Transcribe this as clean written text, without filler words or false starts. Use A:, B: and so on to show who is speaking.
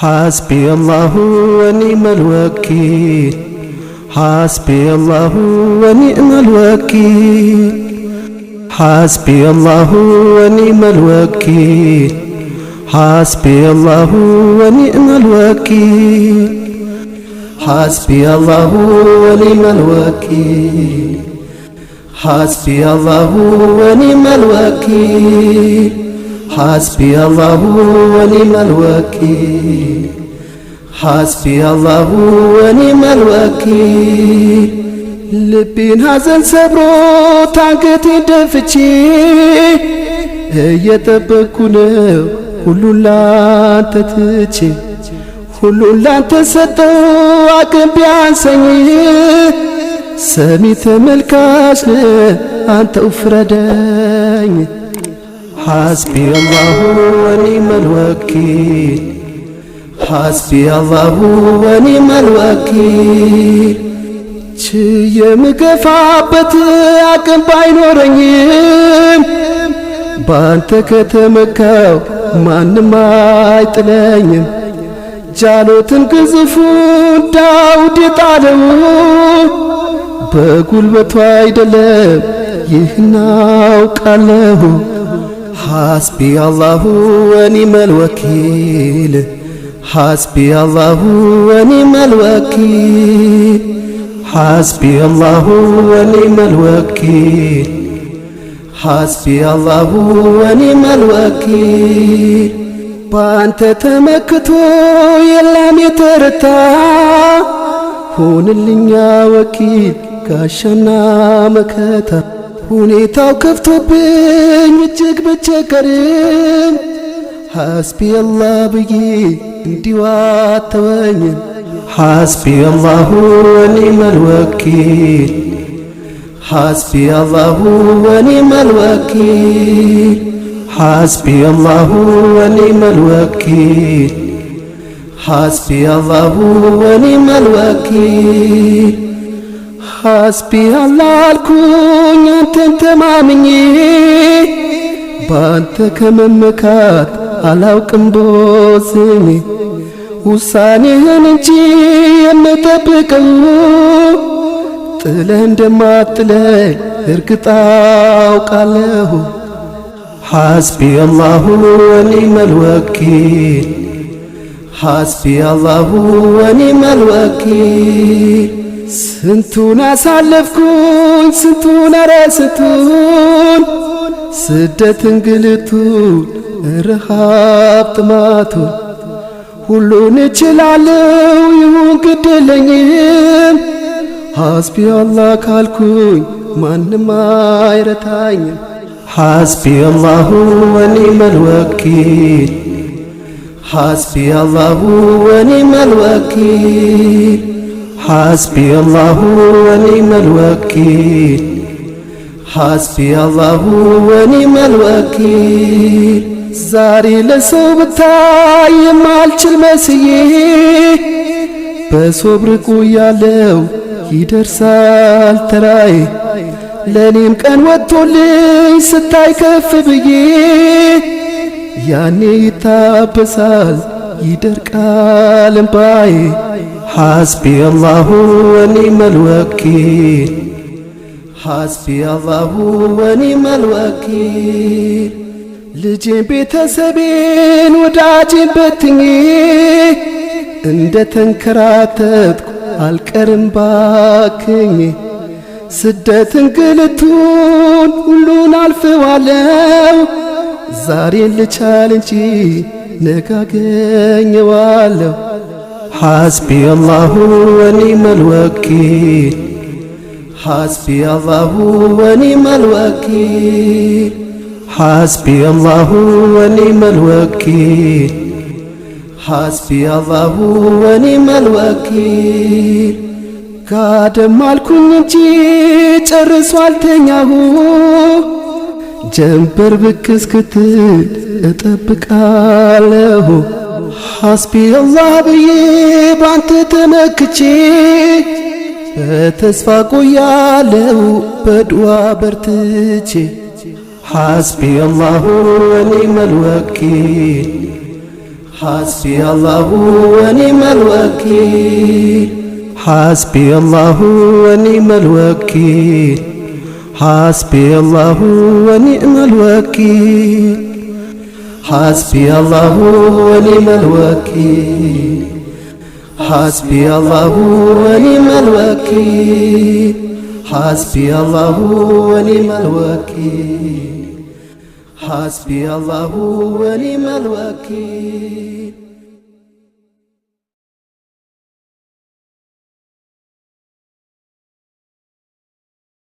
A: حسبي الله ونعم الوكيل حسبي الله ونعم الوكيل حسبي الله ونعم الوكيل حسبي الله ونعم الوكيل حسبي الله ونعم الوكيل حسبي الله ونعم الوكيل حسبي الله ونعم الوكيل حسبي الله ونعم الوكيل ልቤን ሐዘን ሰብሮት አንገቴን ደፍቼ እየጠበቅኩ ነው ሁሉን ላንተ ትቼ ሁሉን ላንተ ሰጠው አቅም ቢያንሰኝ ሰሚ ተመልካች አንተው ፍረደኝ حسبي الله ونعم الوكيل حسبي الله ونعم الوكيل የምገፋበት አቅም ባይኖረኝም ባንተ ከተመካው ማንም አይጥለኝም ጃሎትን ግዝፉ ዳውድ ጣለው በጉልበቱ አይደለም ይህን አውቃለሁ حسبي الله ونعم الوكيل حسبي الله ونعم الوكيل حسبي الله ونعم الوكيل حسبي الله ونعم الوكيل بانت تمكتو يلام يترتا ሁንልኛ ወኪል ጋሻና መከታ ሁኔታው ከፍቶብኝ እጅግ ብቸገርም ሐስቢ አላህ ብዬ እንዲሁ አተወኝም حسبي الله ونعم الوكيل حسبي الله ونعم الوكيل حسبي الله ونعم الوكيل حسبي الله ونعم الوكيل حسبي الله አልኩኝ አንተን ተማምኜ ባንተ ከመመካት አላውቅም ቦዝኜ ውሳኔህን እንጂ የምጠብቀው ጥለህ እንደማትለኝ እርግጥ አውቃለሁ حسبي الله ونعم الوكيل حسبي الله ونعم الوكيل ስንቱን አሳለፍኩኝ ስንቱን ረስቱን ስደት እንግልቱን ረሃብ ጥማቱን ሁሉን እችላለሁ ይሁን ግድለኝም ሐስቢ አላህ ካልኩኝ ማንም አይረታኝም حسبي الله ونعم الوكيل حسبي الله ونعم الوكيل حسبي الله ونعم الوكيل حسبي الله ونعم الوكيل ዛሬ ለሰው ብታይ የማልችል መስዬ በሶብር ቆያለሁ ይደርሳል ተራዬ ለኔም ቀን ወጥቶልኝ ስታይ ከፍ ብዬ ያኔ ይታበሳል ይደርቃል እንባዬ حسبي الله ونعم الوكيل حسبي الله ونعم الوكيل ልጄን ቤተሰቤን ወዳጄን በትኜ እንደ ተንከራተትኩ አልቀርም ባክኜ ስደት እንግልቱን ሁሉን አልፈዋለሁ ዛሬን ልቻል እንጂ ነገ አገኘዋለሁ حسبي الله ونعم الوكيل حسبي الله ونعم الوكيل حسبي الله ونعم الوكيل حسبي الله ونعم الوكيل ካደም አልኩኝ እንጂ ጨርሶ አልተኛሁ ጀንበር ብቅ እስክትል እጠብቃለሁ حسبي الله ብዬ ባንተ ተመክቼ በተስፋ ቆያለሁ በዱዓ በርትቼ حسبي الله ونعم الوكيل حسبي الله ونعم الوكيل حسبي الله ونعم الوكيل حسبي الله ونعم الوكيل حسبي الله ونعم الوكيل حسبي الله ونعم الوكيل حسبي الله ونعم الوكيل حسبي الله ونعم الوكيل